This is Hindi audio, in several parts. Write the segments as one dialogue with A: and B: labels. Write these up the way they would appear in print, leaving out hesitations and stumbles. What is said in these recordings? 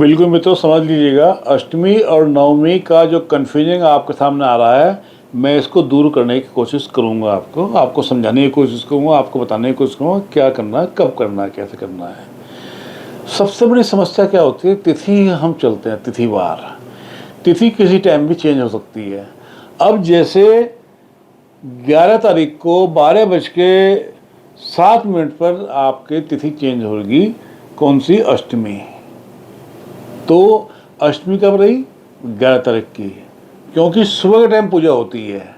A: बिल्कुल मित्रों, समझ लीजिएगा, अष्टमी और नवमी का जो कन्फ्यूजन आपके सामने आ रहा है, मैं इसको दूर करने की कोशिश करूंगा। आपको समझाने की कोशिश करूंगा, आपको बताने की कोशिश करूंगा क्या करना है, कब करना है, कैसे करना है। सबसे बड़ी समस्या क्या होती है, तिथि हम चलते हैं तिथिवार। तिथि किसी टाइम भी चेंज हो सकती है। अब जैसे 11 तारीख को 12:07 पर आपकी तिथि चेंज होगी। कौन सी? अष्टमी। तो अष्टमी कब रही? 11 तारीख की, क्योंकि सुबह के टाइम पूजा होती है,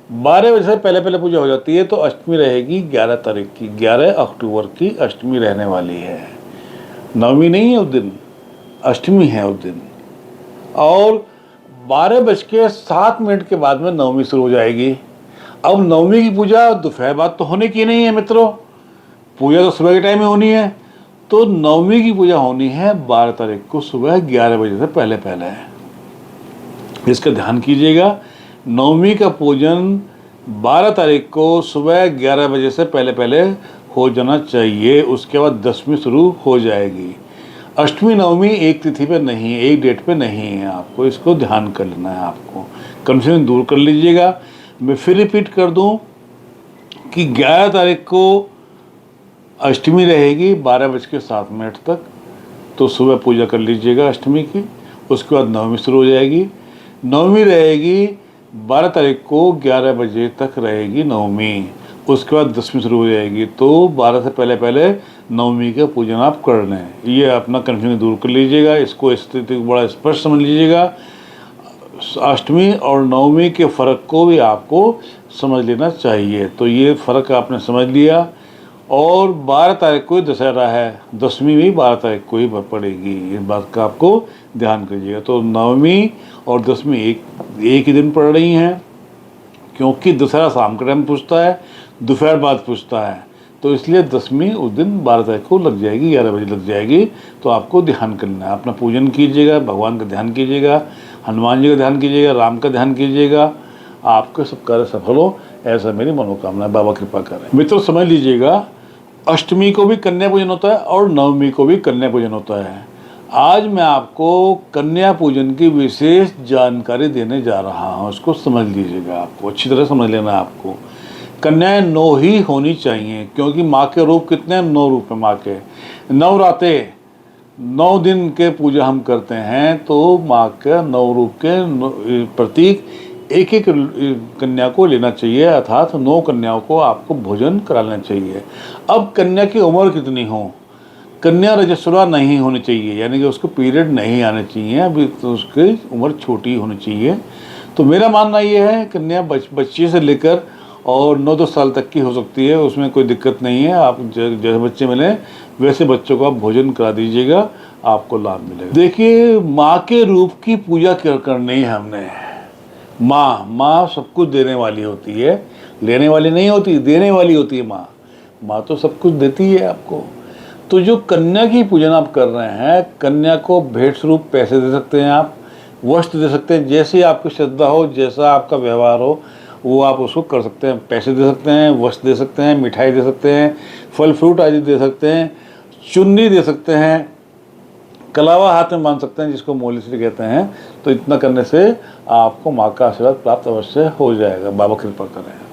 A: 12 बजे से पहले पहले पूजा हो जाती है। तो अष्टमी रहेगी 11 तारीख की, 11 अक्टूबर की अष्टमी रहने वाली है। नवमी नहीं है उस दिन, अष्टमी है उस दिन। और 12:07 के बाद में नवमी शुरू हो जाएगी। अब नवमी की पूजा दोपहर बाद तो होने की नहीं है मित्रों, पूजा तो सुबह के टाइम में होनी है। तो नवमी की पूजा होनी है 12 तारीख को सुबह 11 बजे से पहले पहले। इसका ध्यान कीजिएगा, नवमी का पूजन 12 तारीख को सुबह 11 बजे से पहले पहले हो जाना चाहिए। उसके बाद दशमी शुरू हो जाएगी। अष्टमी नवमी एक तिथि पे नहीं है, एक डेट पे नहीं है। आपको इसको ध्यान कर लेना है, आपको कंफ्यूजन दूर कर लीजिएगा। मैं फिर रिपीट कर दूं कि 11 तारीख को अष्टमी रहेगी 12:07 तक। तो सुबह पूजा कर लीजिएगा अष्टमी की। उसके बाद नवमी शुरू हो जाएगी। नवमी रहेगी 12 तारीख को 11 बजे तक रहेगी नवमी। उसके बाद दशमी शुरू हो जाएगी। तो 12 से पहले पहले नवमी का पूजन आप कर लें। ये अपना कन्फ्यूजन दूर कर लीजिएगा, इसको स्थिति को बड़ा स्पष्ट समझ लीजिएगा। अष्टमी और नवमी के फ़र्क को भी आपको समझ लेना चाहिए। तो ये फ़र्क आपने समझ लिया। और 12 तारीख को ही दशहरा है, दशमी भी 12 तारीख को ही पड़ेगी। इस बात का आपको ध्यान कीजिएगा। तो नवमी और दशमी एक ही दिन पड़ रही हैं, क्योंकि दशहरा शाम के टाइम पूछता है, दोपहर बाद पूछता है। तो इसलिए दशमी उस दिन 12 तारीख को लग जाएगी, 11 बजे लग जाएगी। तो आपको ध्यान करना है, अपना पूजन कीजिएगा, भगवान का ध्यान कीजिएगा, हनुमान जी का ध्यान कीजिएगा, राम का ध्यान कीजिएगा। आपके सब कार्य सफल हो, ऐसा मेरी मनोकामना है। बाबा कृपा करें। मित्रों समझ लीजिएगा, अष्टमी को भी कन्या पूजन होता है और नवमी को भी कन्या पूजन होता है। आज मैं आपको कन्या पूजन की विशेष जानकारी देने जा रहा हूँ। उसको समझ लीजिएगा, आपको अच्छी तरह समझ लेना है। आपको कन्याएं 9 ही होनी चाहिए, क्योंकि माँ के रूप कितने हैं? 9 रूप है माँ के। नवरात्रे 9 दिन के पूजा हम करते हैं। तो माँ के 9 रूप के प्रतीक एक एक कन्या को लेना चाहिए, अर्थात 9 कन्याओं को आपको भोजन कराना चाहिए। अब कन्या की उम्र कितनी हो? कन्या रजस्वला नहीं होनी चाहिए, यानी कि उसको पीरियड नहीं आने चाहिए, अभी तो उसकी उम्र छोटी होनी चाहिए। तो मेरा मानना ये है, कन्या बच्चे से लेकर और 9-10 साल तक की हो सकती है, उसमें कोई दिक्कत नहीं है। आप जैसे बच्चे मिले वैसे बच्चों को आप भोजन करा दीजिएगा, आपको लाभ मिलेगा। देखिए, माँ के रूप की पूजा करनी है हमने। माँ सब कुछ देने वाली होती है, लेने वाली नहीं होती, देने वाली होती है माँ। माँ तो सब कुछ देती है आपको। तो जो कन्या की पूजन आप कर रहे हैं, कन्या को भेंट स्वरूप पैसे दे सकते हैं, आप वस्त्र दे सकते हैं, जैसी आपकी श्रद्धा हो, जैसा आपका व्यवहार हो, वो आप उसको कर सकते हैं। पैसे दे सकते हैं, वस्त्र दे सकते हैं, मिठाई दे सकते हैं, फल फ्रूट आदि दे सकते हैं, चुन्नी दे सकते हैं, कलावा हाथ में बांध सकते हैं, जिसको मोलीश्री कहते हैं। तो इतना करने से आपको माँ का आशीर्वाद प्राप्त अवश्य हो जाएगा। बाबा कृपा करें।